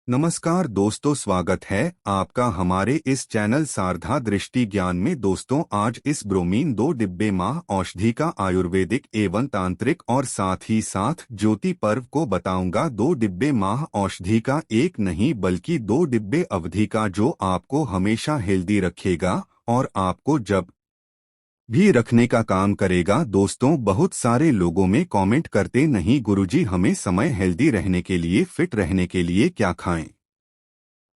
नमस्कार दोस्तों, स्वागत है आपका हमारे इस चैनल सारधा दृष्टि ज्ञान में। दोस्तों, आज इस ब्रोमीन 2 डिब्बे माह औषधि का आयुर्वेदिक एवं तांत्रिक और साथ ही साथ ज्योति पर्व को बताऊंगा। 2 डिब्बे माह औषधि का, एक नहीं बल्कि 2 डिब्बे अवधि का, जो आपको हमेशा हेल्दी रखेगा और आपको जब भी रखने का काम करेगा। दोस्तों, बहुत सारे लोगों में कमेंट करते, नहीं गुरुजी, हमें समय हेल्दी रहने के लिए, फिट रहने के लिए क्या खाएं?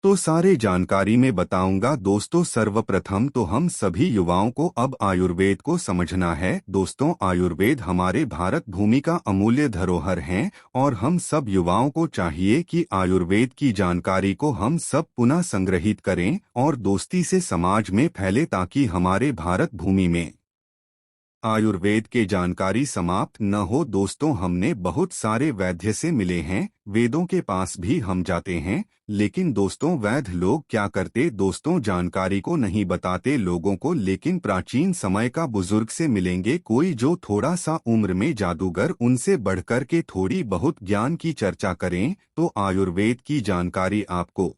तो सारे जानकारी में बताऊंगा। दोस्तों, सर्वप्रथम तो हम सभी युवाओं को अब आयुर्वेद को समझना है। दोस्तों, आयुर्वेद हमारे भारत भूमि का अमूल्य धरोहर है और हम सब युवाओं को चाहिए कि आयुर्वेद की जानकारी को हम सब पुनः संग्रहित करें और दोस्ती से समाज में फैले, ताकि हमारे भारत भूमि में आयुर्वेद के जानकारी समाप्त न हो। दोस्तों, हमने बहुत सारे वैद्य से मिले हैं, वेदों के पास भी हम जाते हैं, लेकिन दोस्तों वैद्य लोग क्या करते? दोस्तों, जानकारी को नहीं बताते लोगों को। लेकिन प्राचीन समय का बुजुर्ग से मिलेंगे, कोई जो थोड़ा सा उम्र में जादूगर, उनसे बढ़कर के थोड़ी बहुत ज्ञान की चर्चा करें तो आयुर्वेद की जानकारी आपको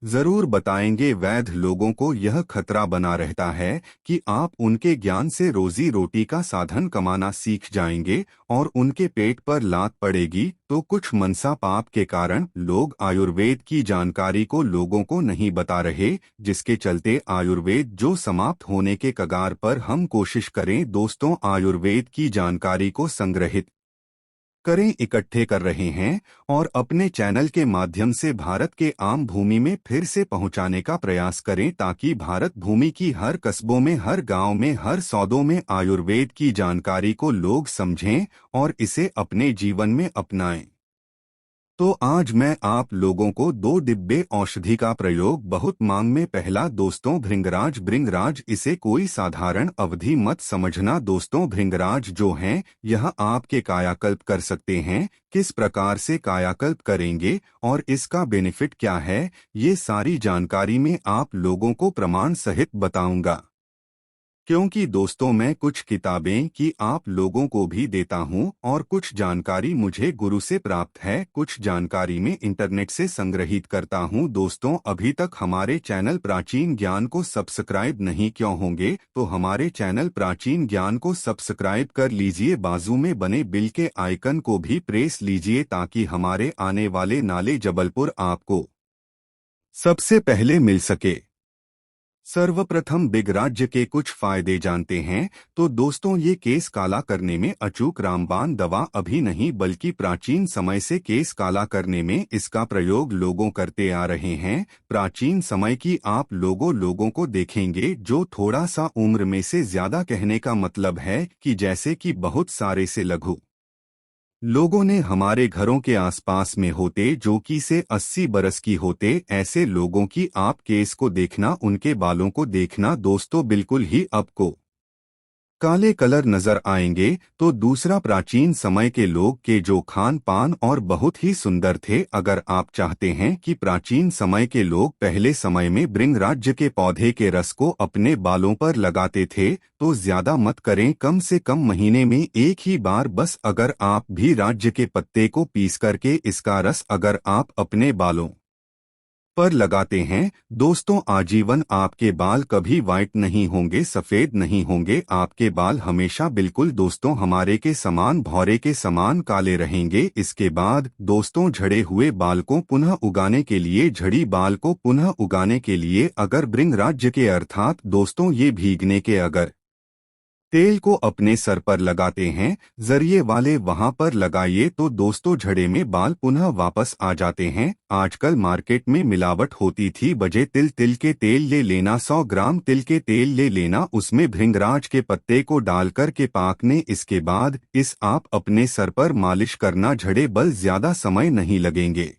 जरूर बताएंगे। वैद्य लोगों को यह खतरा बना रहता है कि आप उनके ज्ञान से रोजी रोटी का साधन कमाना सीख जाएंगे और उनके पेट पर लात पड़ेगी। तो कुछ मनसा पाप के कारण लोग आयुर्वेद की जानकारी को लोगों को नहीं बता रहे, जिसके चलते आयुर्वेद जो समाप्त होने के कगार पर। हम कोशिश करें दोस्तों, आयुर्वेद की जानकारी को संग्रहित करें, इकट्ठे कर रहे हैं और अपने चैनल के माध्यम से भारत के आम भूमि में फिर से पहुंचाने का प्रयास करें, ताकि भारत भूमि की हर कस्बों में, हर गांव में, हर सौदों में आयुर्वेद की जानकारी को लोग समझें और इसे अपने जीवन में अपनाएं। तो आज मैं आप लोगों को 2 डिब्बे औषधि का प्रयोग बहुत मांग में। पहला दोस्तों, भृंगराज। भृंगराज, इसे कोई साधारण अवधि मत समझना। दोस्तों, भृंगराज जो हैं, यह आपके कायाकल्प कर सकते हैं। किस प्रकार से कायाकल्प करेंगे और इसका बेनिफिट क्या है, ये सारी जानकारी में आप लोगों को प्रमाण सहित बताऊंगा। क्योंकि दोस्तों, मैं कुछ किताबें की आप लोगों को भी देता हूं और कुछ जानकारी मुझे गुरु से प्राप्त है, कुछ जानकारी में इंटरनेट से संग्रहित करता हूं। दोस्तों, अभी तक हमारे चैनल प्राचीन ज्ञान को सब्सक्राइब नहीं क्यों होंगे, तो हमारे चैनल प्राचीन ज्ञान को सब्सक्राइब कर लीजिए। बाजू में बने बिल के आइकन को भी प्रेस लीजिए, ताकि हमारे आने वाले नाले जबलपुर आपको सबसे पहले मिल सके। सर्वप्रथम बिग राज्य के कुछ फायदे जानते हैं। तो दोस्तों, ये केस काला करने में अचूक रामबाण दवा अभी नहीं बल्कि प्राचीन समय से केस काला करने में इसका प्रयोग लोगों करते आ रहे हैं। प्राचीन समय की आप लोगों को देखेंगे, जो थोड़ा सा उम्र में से ज्यादा, कहने का मतलब है कि जैसे कि बहुत सारे से लघु लोगों ने हमारे घरों के आसपास में होते, जो कि से 80 बरस की होते, ऐसे लोगों की आप केस को देखना, उनके बालों को देखना दोस्तों, बिल्कुल ही आपको काले कलर नजर आएंगे। तो दूसरा, प्राचीन समय के लोग के जो खान पान और बहुत ही सुंदर थे। अगर आप चाहते हैं कि प्राचीन समय के लोग पहले समय में भृंगराज के पौधे के रस को अपने बालों पर लगाते थे, तो ज्यादा मत करें, कम से कम महीने में एक ही बार बस। अगर आप भी राज्य के पत्ते को पीस करके इसका रस अगर आप अपने बालों पर लगाते हैं दोस्तों, आजीवन आपके बाल कभी वाइट नहीं होंगे, सफेद नहीं होंगे। आपके बाल हमेशा बिल्कुल दोस्तों हमारे के समान, भौरे के समान काले रहेंगे। इसके बाद दोस्तों, झड़े हुए बाल को पुनः उगाने के लिए, झड़ी बाल को पुनः उगाने के लिए अगर भृंगराज के, अर्थात दोस्तों ये भीगने के अगर तेल को अपने सर पर लगाते हैं, जरिए वाले वहां पर लगाइए, तो दोस्तों झड़े में बाल पुनः वापस आ जाते हैं। आजकल मार्केट में मिलावट होती थी, बजे तिल के तेल ले लेना, 100 ग्राम तिल के तेल ले लेना, उसमें भृंगराज के पत्ते को डालकर के पाकने, इसके बाद इस आप अपने सर पर मालिश करना। झड़े बल ज्यादा समय नहीं लगेंगे,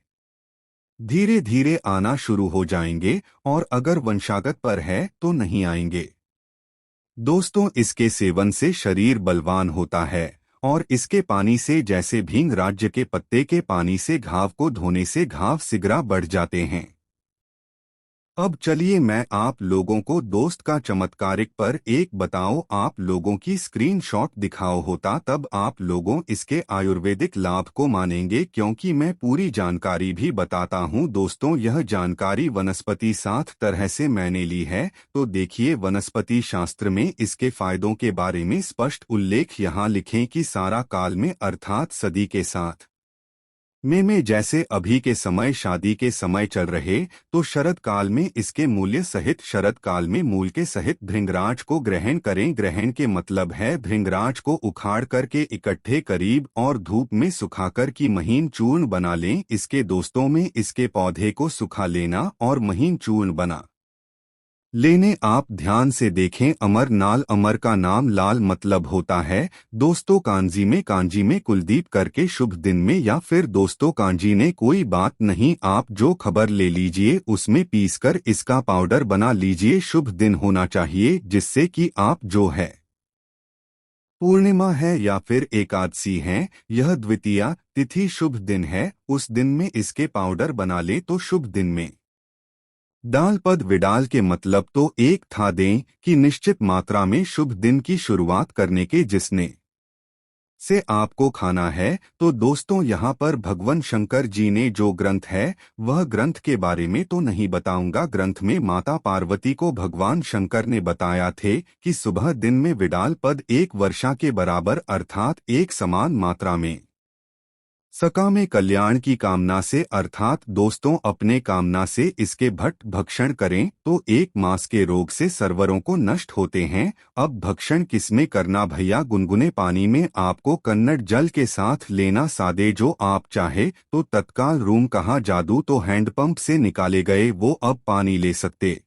धीरे धीरे आना शुरू हो जाएंगे और अगर वंशागत पर है तो नहीं आएंगे। दोस्तों, इसके सेवन से शरीर बलवान होता है और इसके पानी से, जैसे भृंगराज के पत्ते के पानी से घाव को धोने से घाव शीघ्र बढ़ जाते हैं। अब चलिए मैं आप लोगों को दोस्त का चमत्कारिक पर एक बताओ आप लोगों की स्क्रीनशॉट दिखाओ होता तब आप लोगों इसके आयुर्वेदिक लाभ को मानेंगे क्योंकि मैं पूरी जानकारी भी बताता हूं दोस्तों। यह जानकारी वनस्पति साथ तरह से मैंने ली है, तो देखिए वनस्पति शास्त्र में इसके फायदों के बारे में स्पष्ट उल्लेख यहाँ लिखें कि सारा काल में अर्थात सदी के साथ में जैसे अभी के समय शादी के समय चल रहे, तो शरद काल में इसके मूल्य सहित शरद काल में मूल के सहित भृंगराज को ग्रहण करें। ग्रहण के मतलब है भृंगराज को उखाड़ करके इकट्ठे करीब और धूप में सुखाकर की महीन चूर्ण बना लें। इसके दोस्तों में इसके पौधे को सुखा लेना और महीन चूर्ण बना लेने। आप ध्यान से देखें अमर नाल, अमर का नाम लाल मतलब होता है दोस्तों कांजी में कुलदीप करके शुभ दिन में, या फिर दोस्तों कांजी ने कोई बात नहीं, आप जो खबर ले लीजिए उसमें पीसकर इसका पाउडर बना लीजिए। शुभ दिन होना चाहिए जिससे कि आप जो है पूर्णिमा है या फिर एकादशी है, यह द्वितीया तिथि शुभ दिन है, उस दिन में इसके पाउडर बना ले तो शुभ दिन में। डाल पद विडाल के मतलब तो एक था दें कि निश्चित मात्रा में शुभ दिन की शुरुआत करने के जिसने से आपको खाना है। तो दोस्तों यहाँ पर भगवान शंकर जी ने जो ग्रंथ है वह ग्रंथ के बारे में तो नहीं बताऊंगा। ग्रंथ में माता पार्वती को भगवान शंकर ने बताया थे कि सुबह दिन में विडाल पद एक वर्षा के बराबर अर्थात एक समान मात्रा में सका में कल्याण की कामना से अर्थात दोस्तों अपने कामना से इसके भट्ट भक्षण करें तो एक मास के रोग से सर्वरों को नष्ट होते हैं। अब भक्षण किसमें करना भैया, गुनगुने पानी में आपको कन्नड़ जल के साथ लेना, सादे जो आप चाहे तो तत्काल रूम कहा जादू तो हैंडपंप से निकाले गए वो अब पानी ले सकते,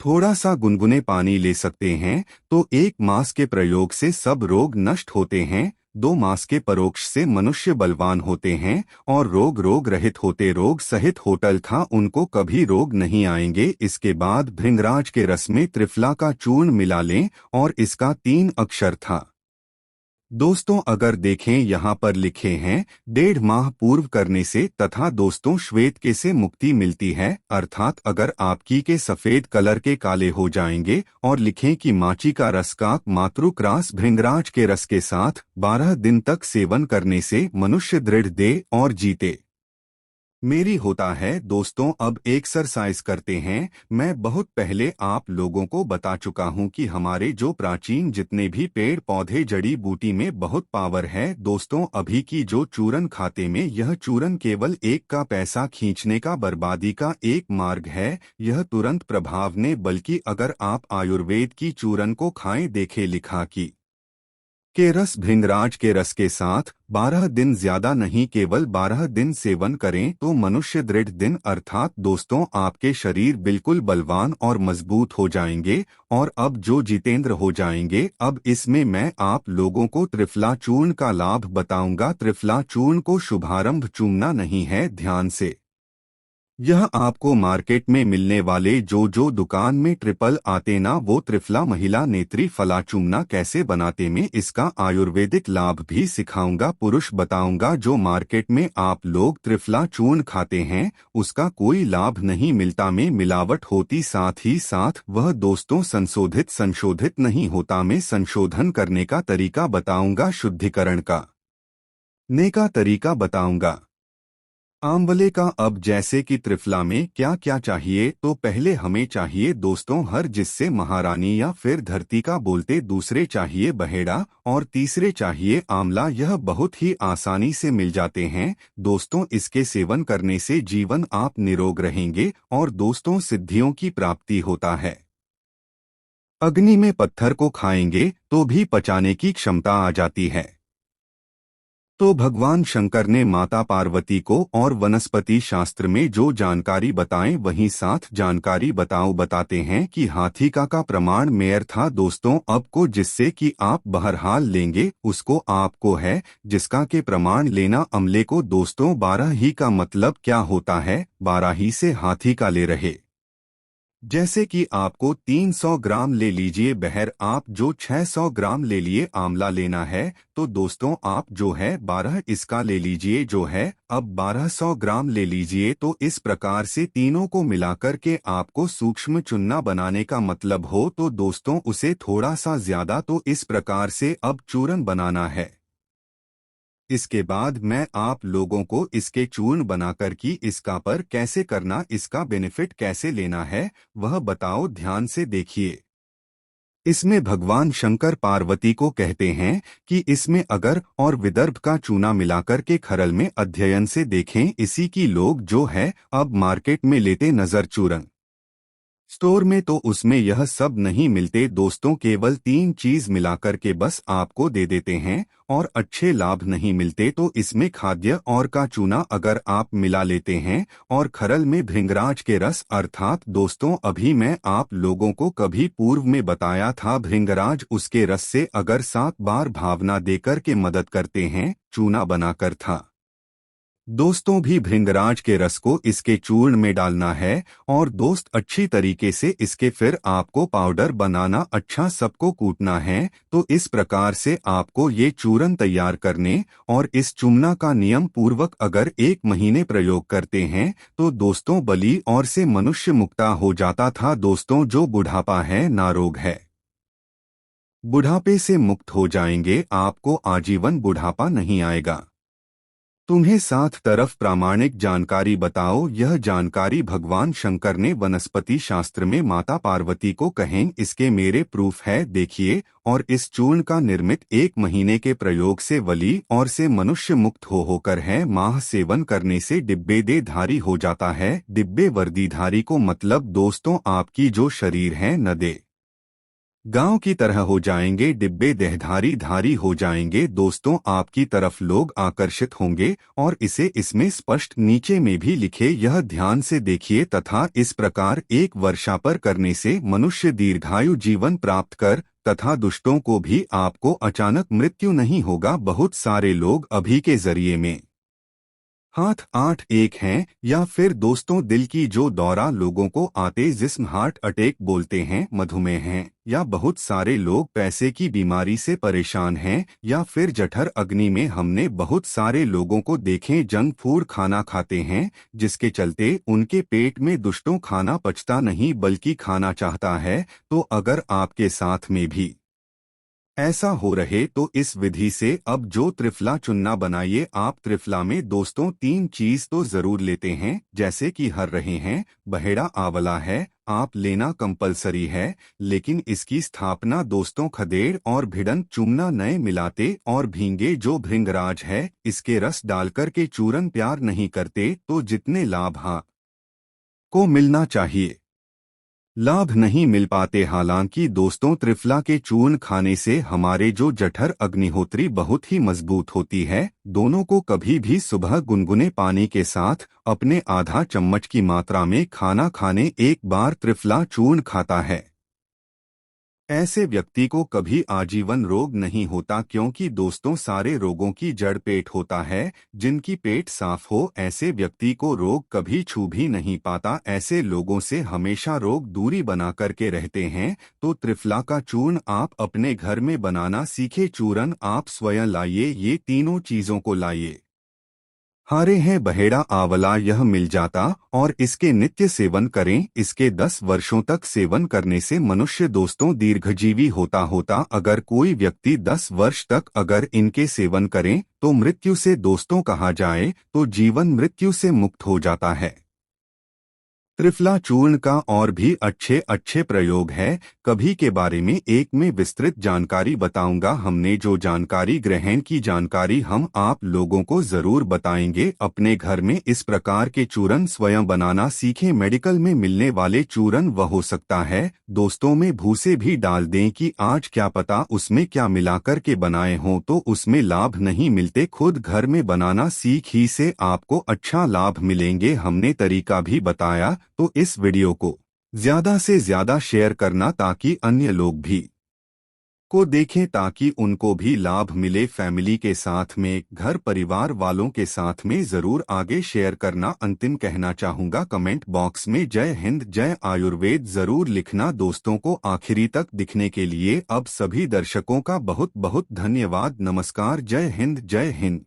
थोड़ा सा गुनगुने पानी ले सकते हैं। तो एक मास के प्रयोग से सब रोग नष्ट होते हैं, 2 मास के परोक्ष से मनुष्य बलवान होते हैं और रोग रहित होते, रोग सहित होटल खा उनको कभी रोग नहीं आएंगे। इसके बाद भृंगराज के रस में त्रिफला का चूर्ण मिला लें और इसका 3 अक्षर था दोस्तों अगर देखें यहाँ पर लिखे हैं 1.5 माह पूर्व करने से तथा दोस्तों श्वेत के से मुक्ति मिलती है, अर्थात अगर आपकी के सफेद कलर के काले हो जाएंगे। और लिखें कि माची का रस का मातृक्रास भृंगराज के रस के साथ 12 दिन तक सेवन करने से मनुष्य दृढ़ दे और जीते मेरी होता है। दोस्तों अब एक्सरसाइज करते हैं। मैं बहुत पहले आप लोगों को बता चुका हूं कि हमारे जो प्राचीन जितने भी पेड़ पौधे जड़ी बूटी में बहुत पावर है दोस्तों। अभी की जो चूरन खाते में यह चूरन केवल एक का पैसा खींचने का बर्बादी का एक मार्ग है, यह तुरंत प्रभाव ने, बल्कि अगर आप आयुर्वेद की चूरन को खाएं देखे लिखा कि के रस भृंगराज के रस के साथ 12 दिन ज्यादा नहीं केवल 12 दिन सेवन करें तो मनुष्य दृढ़ दिन अर्थात दोस्तों आपके शरीर बिल्कुल बलवान और मजबूत हो जाएंगे और अब जो जितेंद्र हो जाएंगे। अब इसमें मैं आप लोगों को त्रिफला चूर्ण का लाभ बताऊंगा। त्रिफला चूर्ण को शुभारंभ चूमना नहीं है, ध्यान से यह आपको मार्केट में मिलने वाले जो दुकान में ट्रिपल आते ना वो त्रिफला महिला नेत्री फला चूमना कैसे बनाते में इसका आयुर्वेदिक लाभ भी सिखाऊंगा। पुरुष बताऊंगा जो मार्केट में आप लोग त्रिफला चूर्ण खाते हैं उसका कोई लाभ नहीं मिलता, में मिलावट होती, साथ ही साथ वह दोस्तों संशोधित नहीं होता। में संशोधन करने का तरीका बताऊंगा, शुद्धिकरण का नेका तरीका बताऊंगा, आंवले का। अब जैसे कि त्रिफला में क्या क्या चाहिए, तो पहले हमें चाहिए दोस्तों हर, जिससे महारानी या फिर धरती का बोलते, दूसरे चाहिए बहेड़ा और तीसरे चाहिए आंवला। यह बहुत ही आसानी से मिल जाते हैं दोस्तों। इसके सेवन करने से जीवन आप निरोग रहेंगे और दोस्तों सिद्धियों की प्राप्ति होता है। अग्नि में पत्थर को खाएंगे तो भी पचाने की क्षमता आ जाती है। तो भगवान शंकर ने माता पार्वती को और वनस्पति शास्त्र में जो जानकारी बताएं वहीं साथ जानकारी बताते हैं कि हाथी का प्रमाण मेयर था दोस्तों। अब को जिससे कि आप बहरहाल लेंगे उसको आपको है, जिसका के प्रमाण लेना अमले को दोस्तों। 12 ही का मतलब क्या होता है, 12 ही से हाथी का ले रहे जैसे कि आपको 300 ग्राम ले लीजिए बहर, आप जो 600 ग्राम ले लिए आंवला लेना है, तो दोस्तों आप जो है 12 इसका ले लीजिए जो है अब 1200 ग्राम ले लीजिए। तो इस प्रकार से तीनों को मिलाकर के आपको सूक्ष्म चूना बनाने का मतलब हो तो दोस्तों उसे थोड़ा सा ज्यादा तो इस प्रकार से अब चूरन बनाना है। इसके बाद मैं आप लोगों को इसके चूर्ण बनाकर की इसका पर कैसे करना, इसका बेनिफिट कैसे लेना है वह बताओ, ध्यान से देखिए। इसमें भगवान शंकर पार्वती को कहते हैं कि इसमें अगर और विदर्भ का चूना मिलाकर के खरल में अध्ययन से देखें, इसी की लोग जो है अब मार्केट में लेते नजर चूरन स्टोर में, तो उसमें यह सब नहीं मिलते दोस्तों, केवल 3 चीज मिलाकर के बस आपको दे देते हैं और अच्छे लाभ नहीं मिलते। तो इसमें खाद्य और का चूना अगर आप मिला लेते हैं और खरल में भृंगराज के रस, अर्थात दोस्तों अभी मैं आप लोगों को कभी पूर्व में बताया था भृंगराज, उसके रस से अगर 7 बार भावना देकर के मदद करते हैं चूना बनाकर था दोस्तों भी भृंगराज के रस को इसके चूर्ण में डालना है और दोस्त अच्छी तरीके से इसके फिर आपको पाउडर बनाना, अच्छा सबको कूटना है। तो इस प्रकार से आपको ये चूरन तैयार करने और इस चूना का नियम पूर्वक अगर 1 महीने प्रयोग करते हैं तो दोस्तों बलि और से मनुष्य मुक्ता हो जाता था दोस्तों। जो बुढ़ापा है ना रोग है, बुढ़ापे से मुक्त हो जाएंगे, आपको आजीवन बुढ़ापा नहीं आएगा। तुम्हें 7 तरफ प्रामाणिक जानकारी बताओ, यह जानकारी भगवान शंकर ने वनस्पति शास्त्र में माता पार्वती को कहें, इसके मेरे प्रूफ है देखिए। और इस चूर्ण का निर्मित 1 महीने के प्रयोग से वली और से मनुष्य मुक्त होकर है माह सेवन करने से डिब्बे दे धारी हो जाता है। डिब्बे वर्दीधारी को मतलब दोस्तों आपकी जो शरीर है न दे गांव की तरह हो जाएंगे, डिब्बे देहधारी धारी हो जाएंगे दोस्तों, आपकी तरफ लोग आकर्षित होंगे। और इसे इसमें स्पष्ट नीचे में भी लिखे, यह ध्यान से देखिए। तथा इस प्रकार 1 वर्षा पर करने से मनुष्य दीर्घायु जीवन प्राप्त कर तथा दुष्टों को भी आपको अचानक मृत्यु नहीं होगा। बहुत सारे लोग अभी के जरिए में हाथ 8-1 हैं या फिर दोस्तों दिल की जो दौरा लोगों को आते जिस्म हार्ट अटैक बोलते हैं, मधुमेह हैं या बहुत सारे लोग पैसे की बीमारी से परेशान हैं या फिर जठर अग्नि में हमने बहुत सारे लोगों को देखें जंक फूड खाना खाते हैं जिसके चलते उनके पेट में दुष्टों खाना पचता नहीं बल्कि खाना चाहता है। तो अगर आपके साथ में भी ऐसा हो रहे तो इस विधि से अब जो त्रिफला चुन्ना बनाइए आप। त्रिफला में दोस्तों 3 चीज तो जरूर लेते हैं, जैसे कि हर रहे हैं, बहेड़ा आंवला है आप लेना कंपलसरी है, लेकिन इसकी स्थापना दोस्तों खदेड़ और भिड़न चूना नए मिलाते और भींगे जो भृंगराज है इसके रस डालकर के चूरन प्यार नहीं करते तो जितने लाभ हाँ को मिलना चाहिए लाभ नहीं मिल पाते। हालांकि दोस्तों त्रिफला के चूर्ण खाने से हमारे जो जठर अग्निहोत्री बहुत ही मजबूत होती है। दोनों को कभी भी सुबह गुनगुने पानी के साथ अपने आधा चम्मच की मात्रा में खाना खाने 1 बार त्रिफला चूर्ण खाता है, ऐसे व्यक्ति को कभी आजीवन रोग नहीं होता, क्योंकि दोस्तों सारे रोगों की जड़ पेट होता है। जिनकी पेट साफ हो ऐसे व्यक्ति को रोग कभी छू भी नहीं पाता, ऐसे लोगों से हमेशा रोग दूरी बना करके रहते हैं। तो त्रिफला का चूर्ण आप अपने घर में बनाना सीखे, चूरन आप स्वयं लाइए, ये तीनों चीजों को लाइए। हारे हैं बहेड़ा आंवला यह मिल जाता और इसके नित्य सेवन करें। इसके 10 वर्षों तक सेवन करने से मनुष्य दोस्तों दीर्घजीवी होता। अगर कोई व्यक्ति 10 वर्ष तक अगर इनके सेवन करें तो मृत्यु से दोस्तों कहा जाए तो जीवन मृत्यु से मुक्त हो जाता है। त्रिफला चूर्ण का और भी अच्छे प्रयोग है, कभी के बारे में एक में विस्तृत जानकारी बताऊंगा। हमने जो जानकारी ग्रहण की जानकारी हम आप लोगों को जरूर बताएंगे। अपने घर में इस प्रकार के चूरन स्वयं बनाना सीखें। मेडिकल में मिलने वाले चूरन वह हो सकता है दोस्तों में भूसे भी डाल दें कि आज क्या पता उसमें क्या मिलाकर के बनाए हों तो उसमें लाभ नहीं मिलते। खुद घर में बनाना सीख ही से आपको अच्छा लाभ मिलेंगे। हमने तरीका भी बताया, तो इस वीडियो को ज्यादा से ज्यादा शेयर करना ताकि अन्य लोग भी को देखें ताकि उनको भी लाभ मिले। फैमिली के साथ में, घर परिवार वालों के साथ में जरूर आगे शेयर करना। अंतिम कहना चाहूँगा, कमेंट बॉक्स में जय हिंद जय आयुर्वेद जरूर लिखना। दोस्तों को आखिरी तक दिखने के लिए अब सभी दर्शकों का बहुत बहुत धन्यवाद। नमस्कार, जय हिंद जय हिंद।